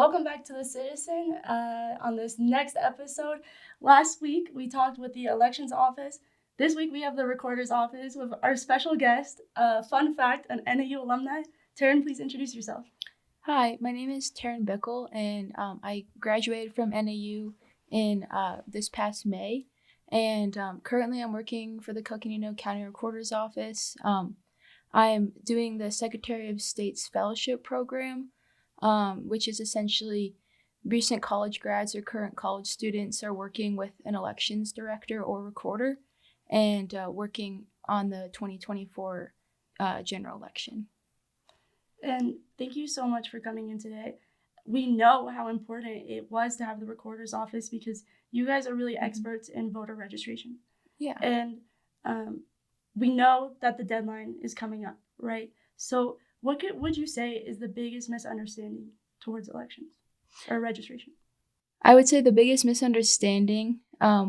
Welcome back to The Citizen. On this next episode, last week we talked with the elections office. This week we have the recorder's office with our special guest, fun fact, an NAU alumni. Taryn, please introduce yourself. Hi, my name is Taryn Bickle, and I graduated from NAU in this past May. And currently I'm working for the Coconino County Recorder's Office. I am doing the Secretary of State's Fellowship Program, which is essentially recent college grads or current college students are working with an elections director or recorder and working on the 2024 general election. And thank you so much for coming in today. We know how important it was to have the recorder's office because you guys are really experts in voter registration. Yeah. And we know that the deadline is coming up, right? So what would you say is the biggest misunderstanding towards elections or registration? I would say the biggest misunderstanding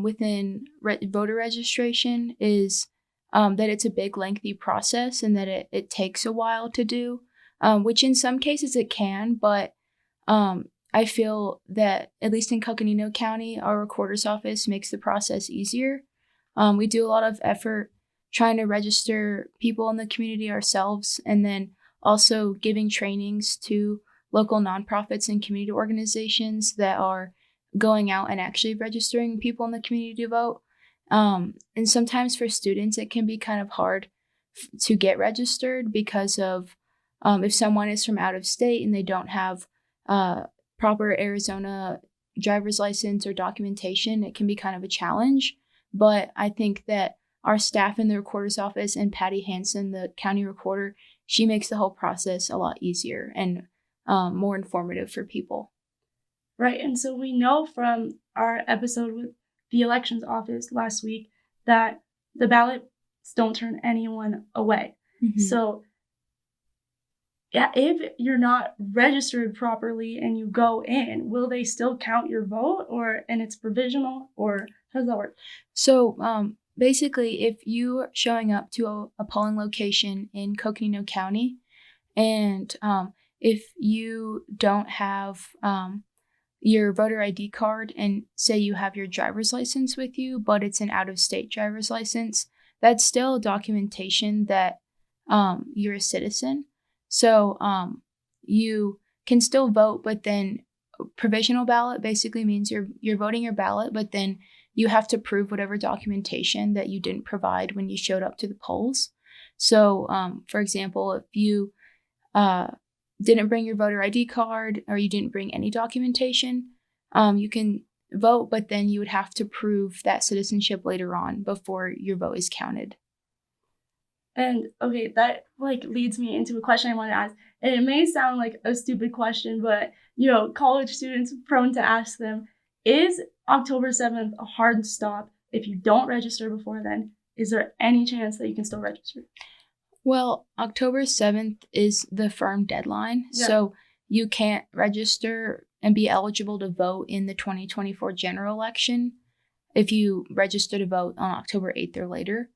within voter registration is that it's a big, lengthy process and that it takes a while to do. Which in some cases it can, but I feel that at least in Coconino County, our recorder's office makes the process easier. We do a lot of effort trying to register people in the community ourselves, and then also giving trainings to local nonprofits and community organizations that are going out and actually registering people in the community to vote. And sometimes for students, it can be kind of hard to get registered because of if someone is from out of state and they don't have proper Arizona driver's license or documentation, it can be kind of a challenge. But I think that our staff in the recorder's office and Patty Hansen, the county recorder, she makes the whole process a lot easier and more informative for people. Right. And so we know from our episode with the elections office last week that the ballots don't turn anyone away. Mm-hmm. So yeah, if you're not registered properly and you go in, will they still count your vote and it's provisional, or how does that work? So basically, if you're showing up to a polling location in Coconino County and if you don't have your voter ID card and say you have your driver's license with you, but it's an out-of-state driver's license, that's still documentation that you're a citizen. So you can still vote, but then provisional ballot basically means you're voting your ballot, but then you have to prove whatever documentation that you didn't provide when you showed up to the polls. So, for example, if you didn't bring your voter ID card or you didn't bring any documentation, you can vote, but then you would have to prove that citizenship later on before your vote is counted. And okay, that leads me into a question I want to ask. And it may sound like a stupid question, but college students prone to ask them, is October 7th a hard stop if you don't register before then? Is there any chance that you can still register? Well, October 7th is the firm deadline. Yeah. So you can't register and be eligible to vote in the 2024 general election if you register to vote on October 8th or later.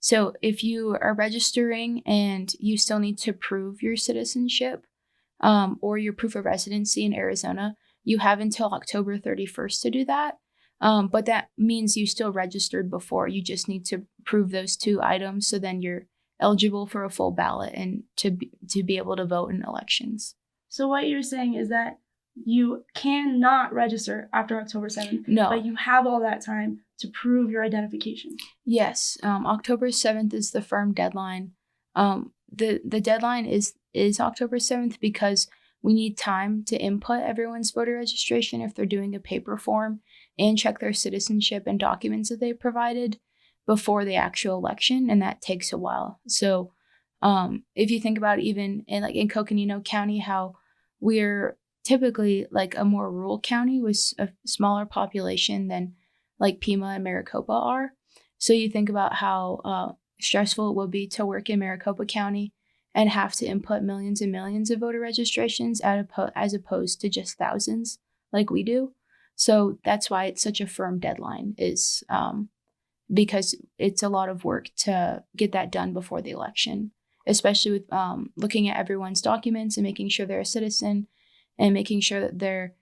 So if you are registering and you still need to prove your citizenship or your proof of residency in Arizona, you have until October 31st to do that. But that means you still registered before. You just need to prove those two items, so then you're eligible for a full ballot and to be able to vote in elections. So what you're saying is that you cannot register after October 7th. No. But you have all that time to prove your identification. Yes. October 7th is the firm deadline. The deadline is October 7th because we need time to input everyone's voter registration if they're doing a paper form and check their citizenship and documents that they provided before the actual election, and that takes a while. So if you think about even in Coconino County, how we're typically a more rural county with a smaller population than Pima and Maricopa are. So you think about how stressful it would be to work in Maricopa County and have to input millions and millions of voter registrations as opposed to just thousands like we do. So that's why it's such a firm deadline, is because it's a lot of work to get that done before the election, especially with looking at everyone's documents and making sure they're a citizen and making sure that they're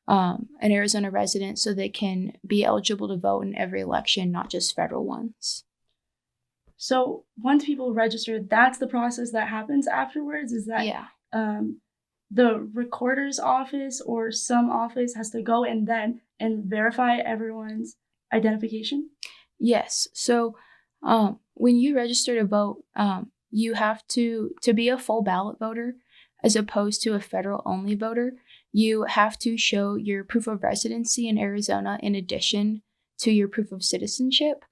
an Arizona resident so they can be eligible to vote in every election, not just federal ones. So once people register, that's the process that happens afterwards? Is that the recorder's office or some office has to go and verify everyone's identification? Yes. So when you register to vote, you have to be a full ballot voter as opposed to a federal only voter. You have to show your proof of residency in Arizona in addition to your proof of citizenship.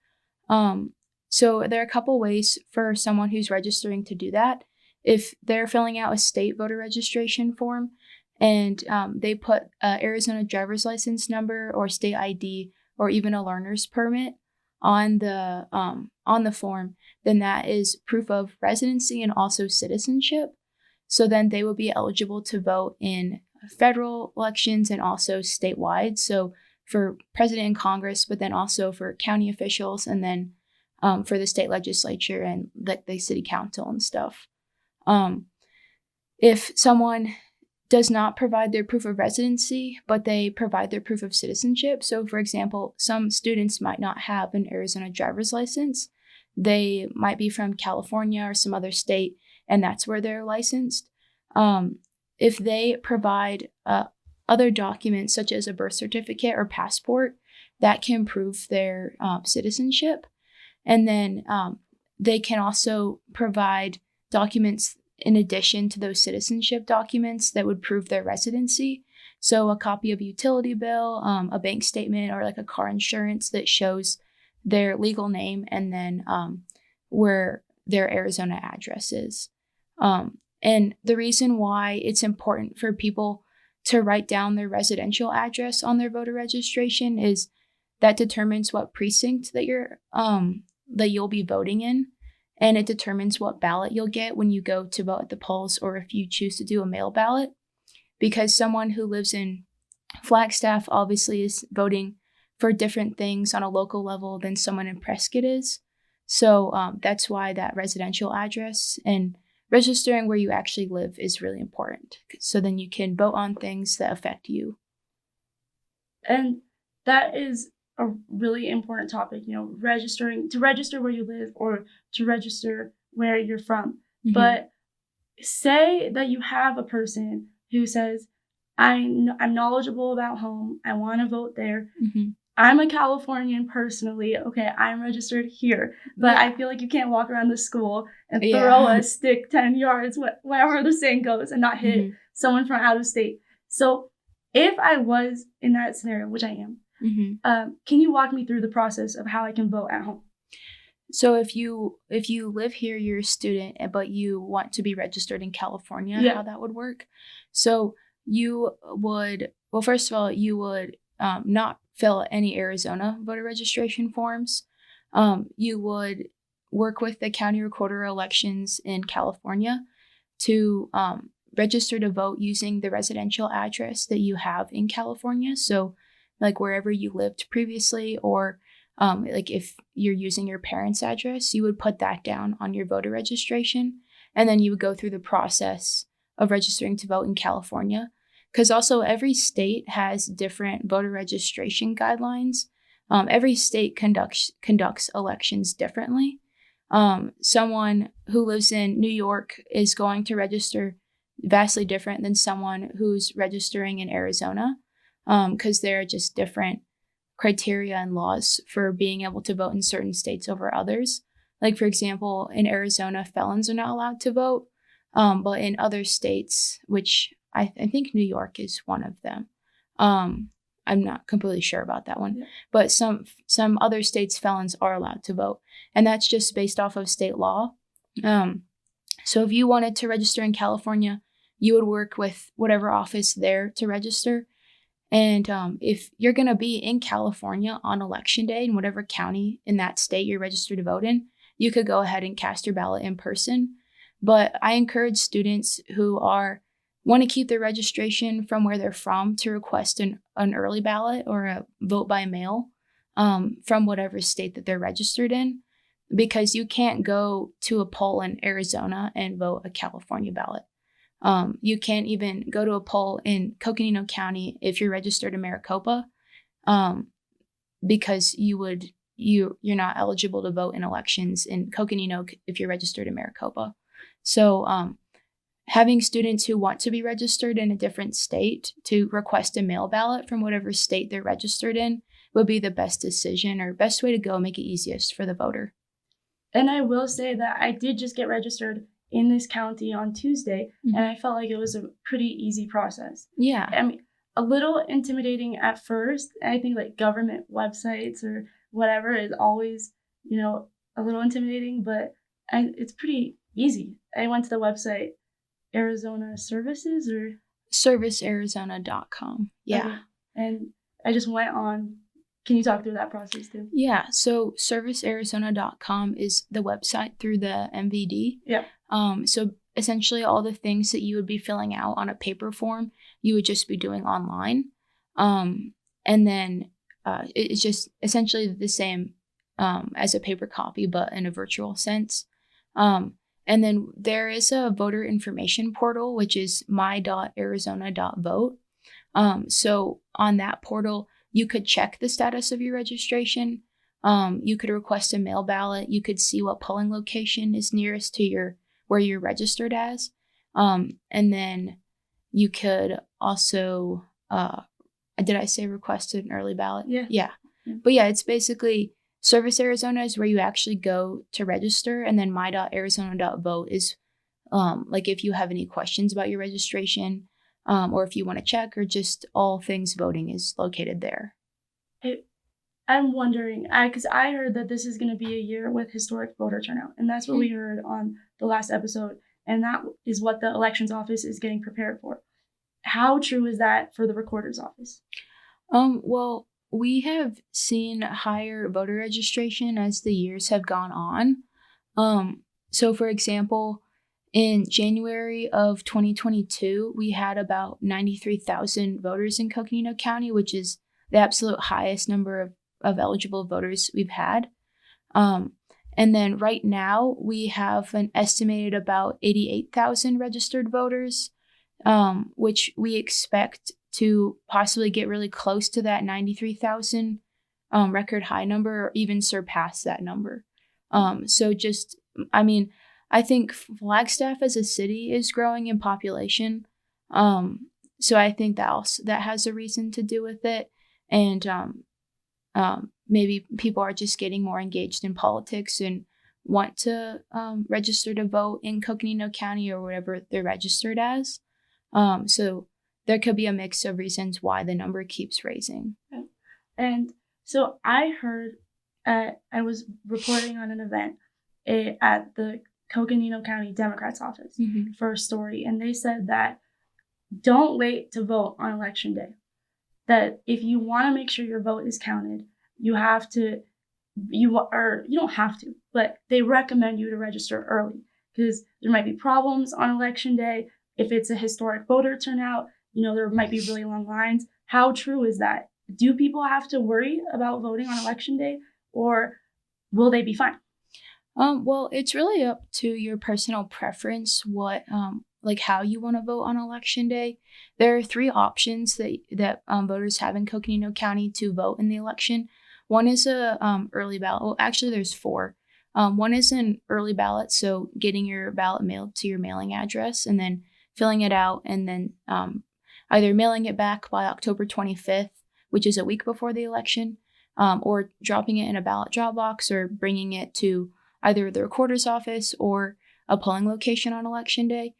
So there are a couple ways for someone who's registering to do that. If they're filling out a state voter registration form and they put Arizona driver's license number or state ID or even a learner's permit on the form, then that is proof of residency and also citizenship. So then they will be eligible to vote in federal elections and also statewide. So for president and Congress, but then also for county officials and then for the state legislature and like the city council and stuff. If someone does not provide their proof of residency, but they provide their proof of citizenship. So for example, some students might not have an Arizona driver's license. They might be from California or some other state, and that's where they're licensed. If they provide other documents such as a birth certificate or passport, that can prove their citizenship. And then they can also provide documents in addition to those citizenship documents that would prove their residency. So a copy of a utility bill, a bank statement, or like a car insurance that shows their legal name and then where their Arizona address is. And the reason why it's important for people to write down their residential address on their voter registration is that determines what precinct that you'll be voting in. And it determines what ballot you'll get when you go to vote at the polls or if you choose to do a mail ballot. Because someone who lives in Flagstaff obviously is voting for different things on a local level than someone in Prescott is. So that's why that residential address and registering where you actually live is really important. So then you can vote on things that affect you. And that is a really important topic, to register where you live or to register where you're from. Mm-hmm. But say that you have a person who says, I'm knowledgeable about home. I want to vote there. Mm-hmm. I'm a Californian personally. Okay, I'm registered here. But I feel like you can't walk around the school and throw a stick 10 yards, wherever the saying goes, and not hit someone from out of state. So if I was in that scenario, which I am, can you walk me through the process of how I can vote at home? So if you live here, you're a student, but you want to be registered in California, how that would work. So you would, first of all, you would not fill any Arizona voter registration forms. You would work with the county recorder elections in California to register to vote using the residential address that you have in California. So like wherever you lived previously, or like if you're using your parents' address, you would put that down on your voter registration. And then you would go through the process of registering to vote in California. Because also every state has different voter registration guidelines. Every state conducts elections differently. Someone who lives in New York is going to register vastly different than someone who's registering in Arizona, because there are just different criteria and laws for being able to vote in certain states over others. Like, for example, in Arizona, felons are not allowed to vote, but in other states, which I think New York is one of them. I'm not completely sure about that one, but some other states, felons are allowed to vote, and that's just based off of state law. So if you wanted to register in California, you would work with whatever office there to register. And if you're going to be in California on election day in whatever county in that state you're registered to vote in, you could go ahead and cast your ballot in person. But I encourage students who want to keep their registration from where they're from to request an early ballot or a vote by mail from whatever state that they're registered in, because you can't go to a poll in Arizona and vote a California ballot. You can't even go to a poll in Coconino County if you're registered in Maricopa, because you're not eligible to vote in elections in Coconino if you're registered in Maricopa. So having students who want to be registered in a different state to request a mail ballot from whatever state they're registered in would be the best decision or best way to go, make it easiest for the voter. And I will say that I did just get registered in this county on Tuesday, and I felt like it was a pretty easy process. Yeah. I mean, a little intimidating at first. I think like government websites or whatever is always, a little intimidating, but it's pretty easy. I went to the website Arizona Services or ServiceArizona.com. Yeah. Okay. And I just went on. Can you talk through that process too? Yeah. So ServiceArizona.com is the website through the MVD. Yep. So essentially all the things that you would be filling out on a paper form, you would just be doing online. And then it's just essentially the same as a paper copy, but in a virtual sense. And then there is a voter information portal, which is my.arizona.vote. So on that portal, you could check the status of your registration. You could request a mail ballot. You could see what polling location is nearest to where you're registered as. And then you could also, did I say request an early ballot? Yeah. But yeah, it's basically Service Arizona is where you actually go to register, and then my.arizona.vote is like if you have any questions about your registration, or if you want to check, or just all things voting is located there. I'm wondering, because I heard that this is going to be a year with historic voter turnout, and that's what we heard on the last episode, and that is what the elections office is getting prepared for. How true is that for the recorder's office? Well, we have seen higher voter registration as the years have gone on. So for example, in January of 2022, we had about 93,000 voters in Coconino County, which is the absolute highest number of eligible voters we've had. And then right now, we have an estimated about 88,000 registered voters, which we expect to possibly get really close to that 93,000 record high number, or even surpass that number. I think Flagstaff as a city is growing in population. So I think that has a reason to do with it. And maybe people are just getting more engaged in politics and want to register to vote in Coconino County or whatever they're registered as. So there could be a mix of reasons why the number keeps raising. And so I heard, I was reporting on an event at the Coconino County Democrats office for a story, and they said that don't wait to vote on election day. That if you want to make sure your vote is counted, you don't have to, but they recommend you to register early because there might be problems on election day. If it's a historic voter turnout, there might be really long lines. How true is that? Do people have to worry about voting on election day, or will they be fine? Well, it's really up to your personal preference, what, how you want to vote on election day. There are 3 options that voters have in Coconino County to vote in the election. One is a early ballot. Well, actually, there's 4. One is an early ballot, so getting your ballot mailed to your mailing address and then filling it out, and then either mailing it back by October 25th, which is a week before the election, or dropping it in a ballot drop box, or bringing it to either the recorder's office or a polling location on election day.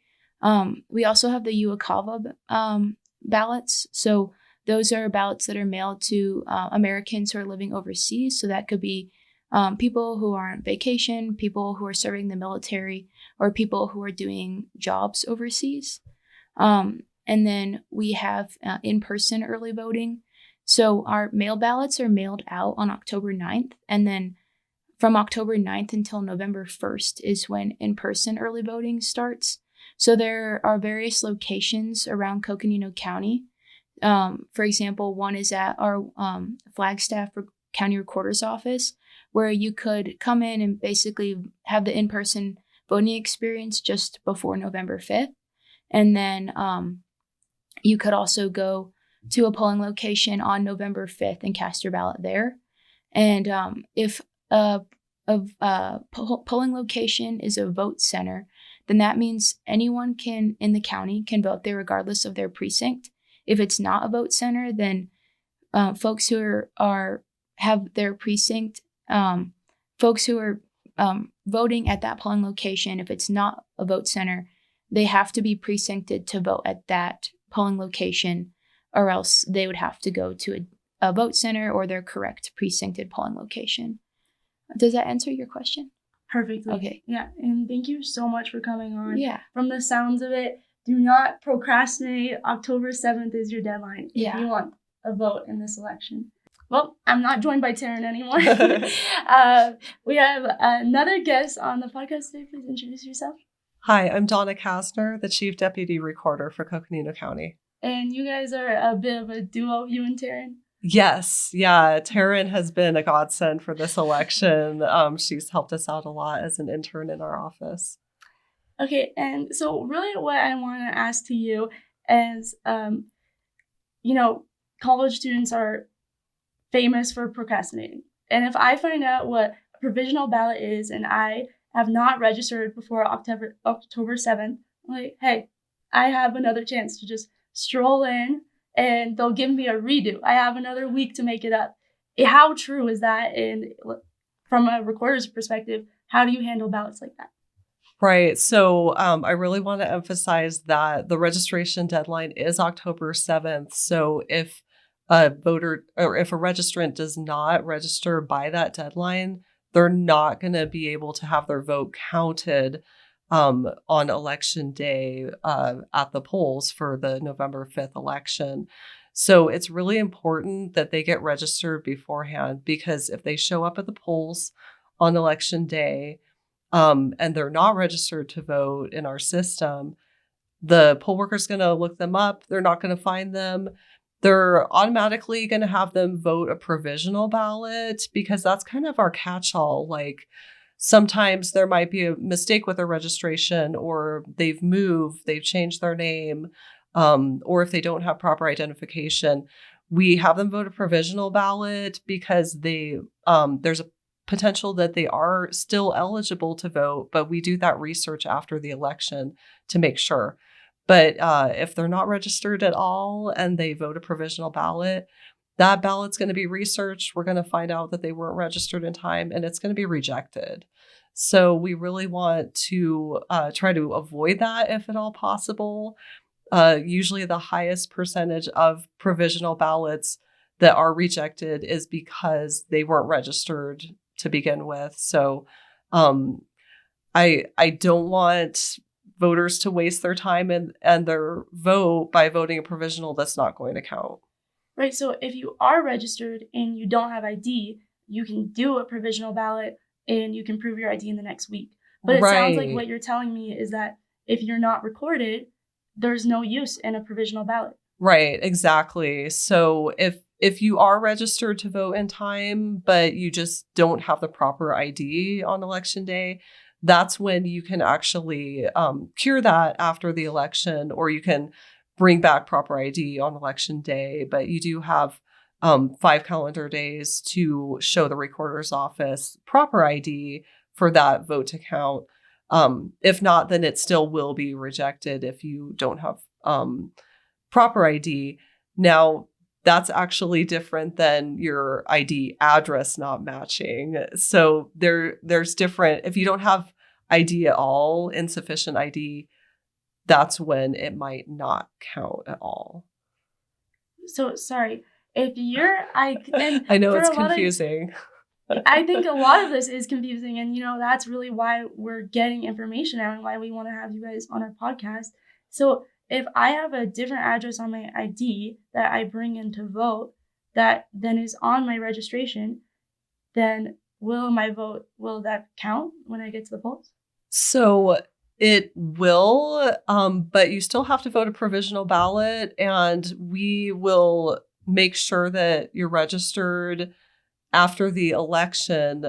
We also have the UACAVA ballots. So those are ballots that are mailed to Americans who are living overseas. So that could be people who are on vacation, people who are serving the military, or people who are doing jobs overseas. And then we have in-person early voting. So our mail ballots are mailed out on October 9th, and then from October 9th until November 1st is when in-person early voting starts. So there are various locations around Coconino County. For example, one is at our Flagstaff County Recorder's Office, where you could come in and basically have the in-person voting experience just before November 5th. And then you could also go to a polling location on November 5th and cast your ballot there. And if a polling location is a vote center, then that means anyone in the county can vote there regardless of their precinct. If it's not a vote center, then folks who have their precinct, folks who are voting at that polling location, if it's not a vote center, they have to be precincted to vote at that polling location, or else they would have to go to a vote center or their correct precincted polling location. Does that answer your question? Perfectly. Okay. Yeah, and thank you so much for coming on. Yeah. From the sounds of it, do not procrastinate. October 7th is your deadline if you want a vote in this election. Well, I'm not joined by Taryn anymore. We have another guest on the podcast today. Please introduce yourself. Hi, I'm Donna Kastner, the Chief Deputy Recorder for Coconino County. And you guys are a bit of a duo, you and Taryn? Yes, yeah. Taryn has been a godsend for this election. She's helped us out a lot as an intern in our office. Okay, and so really what I want to ask to you is, college students are famous for procrastinating. And if I find out what a provisional ballot is and I have not registered before October 7th, I'm like, hey, I have another chance to just stroll in and they'll give me a redo. I have another week to make it up. How true is that? And from a recorder's perspective, how do you handle ballots like that? Right. So I really want to emphasize that the registration deadline is October 7th. So if a voter or if a registrant does not register by that deadline, they're not going to be able to have their vote counted on election day at the polls for the November 5th election. So it's really important that they get registered beforehand, because if they show up at the polls on election day and they're not registered to vote in our system, the poll worker's going to look them up. They're not going to find them. They're automatically going to have them vote a provisional ballot, because that's kind of our catch-all. Like, sometimes there might be a mistake with their registration, or they've moved, they've changed their name, or if they don't have proper identification. We have them vote a provisional ballot because there's a potential that they are still eligible to vote, but we do that research after the election to make sure. But if they're not registered at all and they vote a provisional ballot, that ballot's going to be researched. We're going to find out that they weren't registered in time, and it's going to be rejected. So we really want to try to avoid that if at all possible. Usually the highest percentage of provisional ballots that are rejected is because they weren't registered to begin with. So I don't want voters to waste their time and their vote by voting a provisional that's not going to count. Right. So if you are registered and you don't have ID, you can do a provisional ballot and you can prove your ID in the next week. But it sounds like what you're telling me is that if you're not recorded, there's no use in a provisional ballot. Right. Exactly. So if you are registered to vote in time, but you just don't have the proper ID on election day, that's when you can actually cure that after the election, or you can bring back proper ID on election day. But you do have 5 calendar days to show the recorder's office proper ID for that vote to count. If not, then it still will be rejected if you don't have proper ID. Now, that's actually different than your ID address not matching. So there's different, if you don't have ID at all, insufficient ID, that's when it might not count at all. So sorry, if you're, I know it's confusing. I think a lot of this is confusing, and that's really why we're getting information out and why we want to have you guys on our podcast. So if I have a different address on my ID that I bring in to vote that then is on my registration, then will that count when I get to the polls? So it will, but you still have to vote a provisional ballot, and we will make sure that you're registered after the election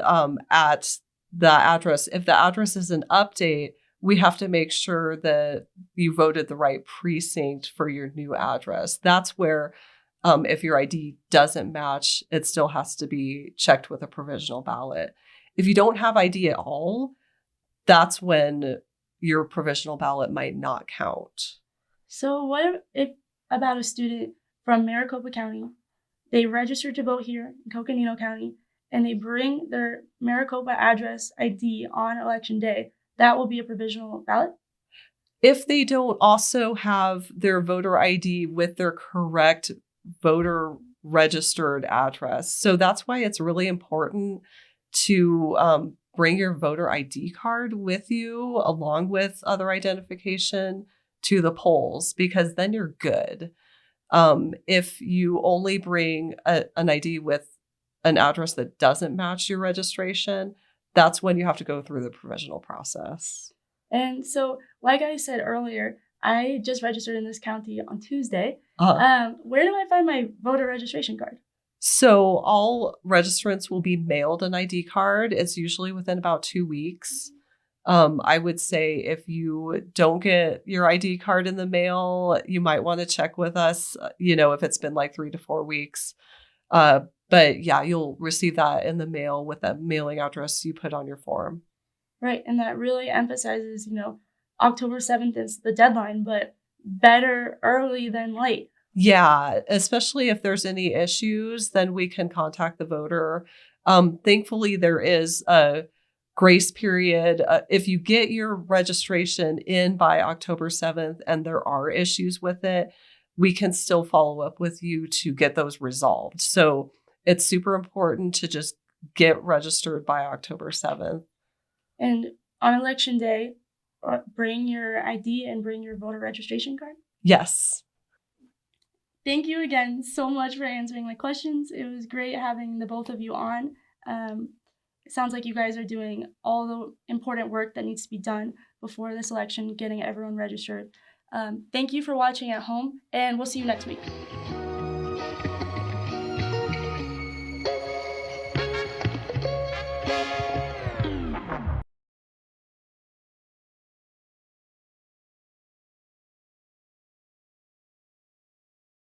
at the address. If the address is an update, we have to make sure that you voted the right precinct for your new address. That's where, if your ID doesn't match, it still has to be checked with a provisional ballot. If you don't have ID at all, that's when your provisional ballot might not count. So what if about a student from Maricopa County, they register to vote here in Coconino County, and they bring their Maricopa address ID on election day? That will be a provisional ballot? If they don't also have their voter ID with their correct voter registered address. So that's why it's really important to bring your voter ID card with you along with other identification to the polls, because then you're good. If you only bring an ID with an address that doesn't match your registration, that's when you have to go through the provisional process. And so, like I said earlier, I just registered in this county on Tuesday. Where do I find my voter registration card? So all registrants will be mailed an ID card. It's usually within about 2 weeks. I would say if you don't get your ID card in the mail, you might want to check with us, if it's been like 3 to 4 weeks. But yeah, you'll receive that in the mail with that mailing address you put on your form. Right. And that really emphasizes, October 7th is the deadline, but better early than late. Yeah, especially if there's any issues, then we can contact the voter. Thankfully, there is a grace period. If you get your registration in by October 7th and there are issues with it, we can still follow up with you to get those resolved. So it's super important to just get registered by October 7th. And on election day, bring your ID and bring your voter registration card? Yes. Thank you again so much for answering my questions. It was great having the both of you on. It sounds like you guys are doing all the important work that needs to be done before this election, getting everyone registered. Thank you for watching at home, and we'll see you next week.